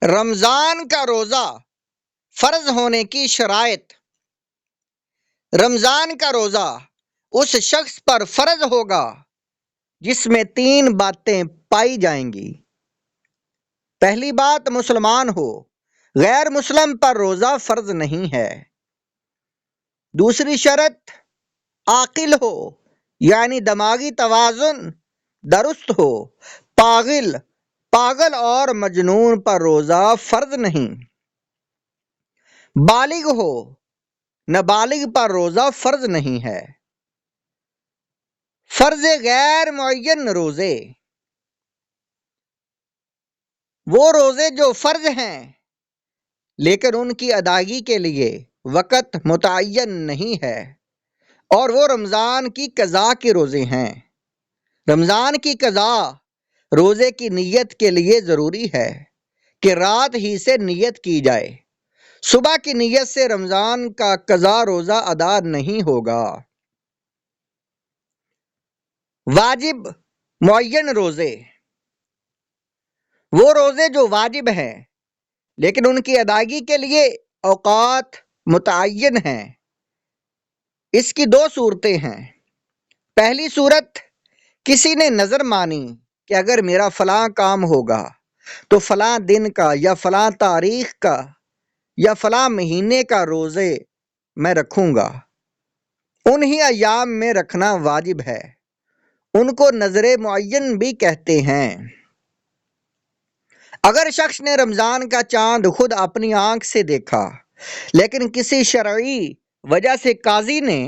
رمضان کا روزہ فرض ہونے کی شرائط۔ رمضان کا روزہ اس شخص پر فرض ہوگا جس میں 3 باتیں پائی جائیں گی۔ پہلی بات، مسلمان ہو، غیر مسلم پر روزہ فرض نہیں ہے۔ دوسری شرط، عاقل ہو، یعنی دماغی توازن درست ہو۔ پاگل اور مجنون پر روزہ فرض نہیں۔ بالغ ہو، نابالغ پر روزہ فرض نہیں ہے۔ فرض غیر معین روزے، وہ روزے جو فرض ہیں لیکن ان کی ادائیگی کے لیے وقت متعین نہیں ہے، اور وہ رمضان کی قضا کے روزے ہیں۔ رمضان کی قضا روزے کی نیت کے لیے ضروری ہے کہ رات ہی سے نیت کی جائے۔ صبح کی نیت سے رمضان کا قضا روزہ ادا نہیں ہوگا۔ واجب معین روزے، وہ روزے جو واجب ہیں لیکن ان کی ادائیگی کے لیے اوقات متعین ہیں۔ اس کی 2 صورتیں ہیں۔ پہلی صورت، کسی نے نظر مانی کہ اگر میرا فلاں کام ہوگا تو فلاں دن کا یا فلاں تاریخ کا یا فلاں مہینے کا روزے میں رکھوں گا۔ انہی ایام میں رکھنا واجب ہے۔ ان کو نظر معین بھی کہتے ہیں۔ اگر شخص نے رمضان کا چاند خود اپنی آنکھ سے دیکھا لیکن کسی شرعی وجہ سے قاضی نے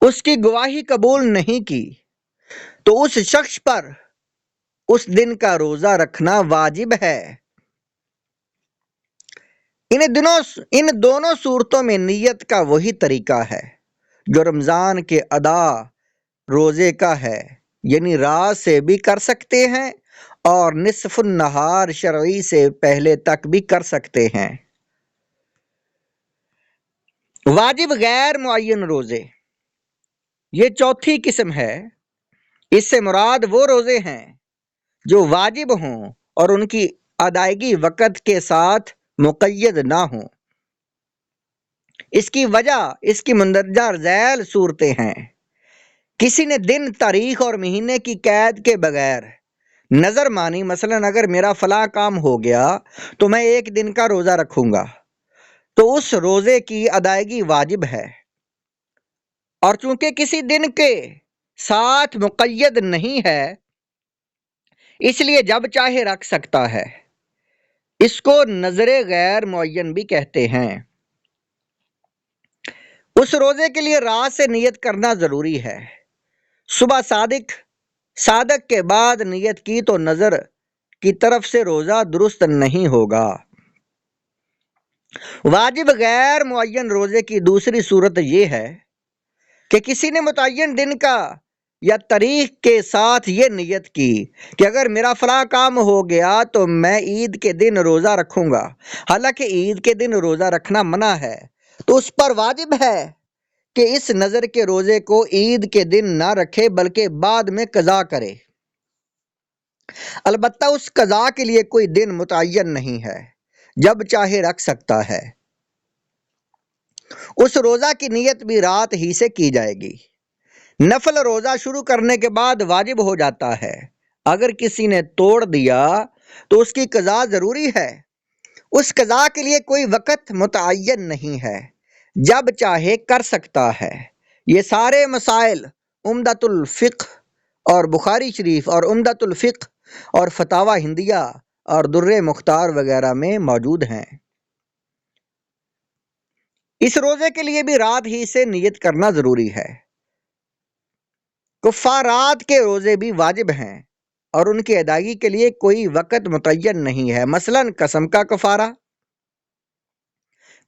اس کی گواہی قبول نہیں کی تو اس شخص پر اس دن کا روزہ رکھنا واجب ہے۔ ان دونوں صورتوں میں نیت کا وہی طریقہ ہے جو رمضان کے ادا روزے کا ہے، یعنی رات سے بھی کر سکتے ہیں اور نصف النہار شرعی سے پہلے تک بھی کر سکتے ہیں۔ واجب غیر معین روزے، یہ چوتھی قسم ہے۔ اس سے مراد وہ روزے ہیں جو واجب ہوں اور ان کی ادائیگی وقت کے ساتھ مقید نہ ہوں۔ اس کی وجہ اس کی مندرجہ ذیل صورتیں ہیں۔ کسی نے دن، تاریخ اور مہینے کی قید کے بغیر نظر مانی، مثلا اگر میرا فلاں کام ہو گیا تو میں 1 دن کا روزہ رکھوں گا، تو اس روزے کی ادائیگی واجب ہے۔ اور چونکہ کسی دن کے ساتھ مقید نہیں ہے اس لیے جب چاہے رکھ سکتا ہے۔ اس کو نظر غیر معین بھی کہتے ہیں۔ اس روزے کے لیے رات سے نیت کرنا ضروری ہے۔ صبح صادق کے بعد نیت کی تو نظر کی طرف سے روزہ درست نہیں ہوگا۔ واجب غیر معین روزے کی دوسری صورت یہ ہے کہ کسی نے متعین دن کا یا تاریخ کے ساتھ یہ نیت کی کہ اگر میرا فلاں کام ہو گیا تو میں عید کے دن روزہ رکھوں گا، حالانکہ عید کے دن روزہ رکھنا منع ہے، تو اس پر واجب ہے کہ اس نظر کے روزے کو عید کے دن نہ رکھے بلکہ بعد میں قضا کرے۔ البتہ اس قضا کے لیے کوئی دن متعین نہیں ہے، جب چاہے رکھ سکتا ہے۔ اس روزہ کی نیت بھی رات ہی سے کی جائے گی۔ نفل روزہ شروع کرنے کے بعد واجب ہو جاتا ہے۔ اگر کسی نے توڑ دیا تو اس کی قضا ضروری ہے۔ اس قضا کے لیے کوئی وقت متعین نہیں ہے، جب چاہے کر سکتا ہے۔ یہ سارے مسائل عمدۃ الفقہ اور بخاری شریف اور عمدۃ الفقہ اور فتاوی ہندیہ اور در مختار وغیرہ میں موجود ہیں۔ اس روزے کے لیے بھی رات ہی سے نیت کرنا ضروری ہے۔ کفارات کے روزے بھی واجب ہیں اور ان کی ادائیگی کے لیے کوئی وقت متعین نہیں ہے، مثلا قسم کا کفارہ،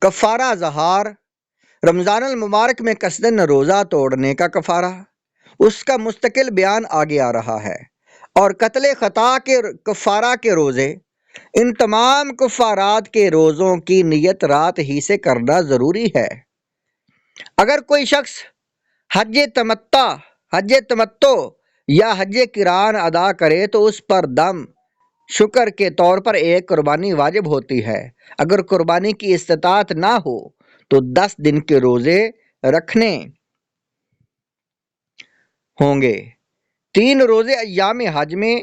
کفارہ ظہار، رمضان المبارک میں قصدن روزہ توڑنے کا کفارہ، اس کا مستقل بیان آگے آ رہا ہے، اور قتل خطا کے کفارہ کے روزے۔ ان تمام کفارات کے روزوں کی نیت رات ہی سے کرنا ضروری ہے۔ اگر کوئی شخص حج تمتع یا حج قران ادا کرے تو اس پر دم، شکر کے طور پر ایک قربانی واجب ہوتی ہے۔ اگر قربانی کی استطاعت نہ ہو تو 10 دن کے روزے رکھنے ہوں گے۔ 3 روزے ایام حج میں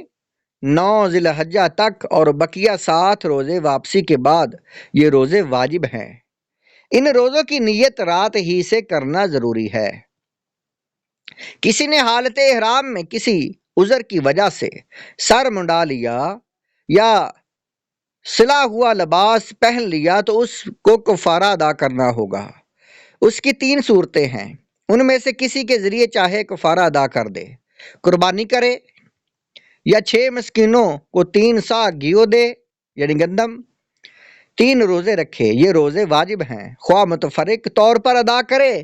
9 ذی الحجہ تک اور بقیہ 7 روزے واپسی کے بعد، یہ روزے واجب ہیں۔ ان روزوں کی نیت رات ہی سے کرنا ضروری ہے۔ کسی نے حالت احرام میں کسی عذر کی وجہ سے سر منڈا لیا یا سلا ہوا لباس پہن لیا تو اس کو کفارہ ادا کرنا ہوگا۔ اس کی 3 صورتیں ہیں، ان میں سے کسی کے ذریعے چاہے کفارہ ادا کر دے، قربانی کرے، یا 6 مسکینوں کو 3 صاع گیو دے یعنی گندم، 3 روزے رکھے۔ یہ روزے واجب ہیں، خواہ متفرق طور پر ادا کرے،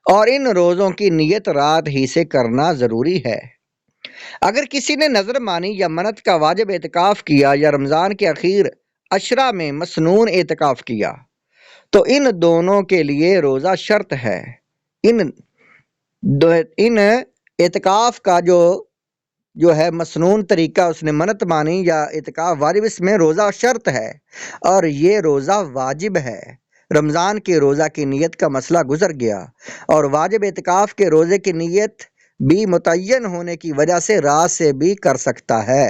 اور ان روزوں کی نیت رات ہی سے کرنا ضروری ہے۔ اگر کسی نے نظر مانی یا منت کا واجب اعتکاف کیا یا رمضان کے اخیر عشرہ میں مسنون اعتکاف کیا تو ان دونوں کے لیے روزہ شرط ہے۔ ان اعتکاف کا جو ہے مسنون طریقہ، اس نے منت مانی یا اعتکاف واجب، اس میں روزہ شرط ہے اور یہ روزہ واجب ہے۔ رمضان کے روزہ کی نیت کا مسئلہ گزر گیا، اور واجب اعتکاف کے روزے کی نیت بھی متعین ہونے کی وجہ سے رات سے بھی کر سکتا ہے،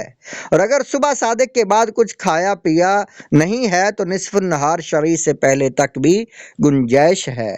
اور اگر صبح صادق کے بعد کچھ کھایا پیا نہیں ہے تو نصف النہار شرعی سے پہلے تک بھی گنجائش ہے۔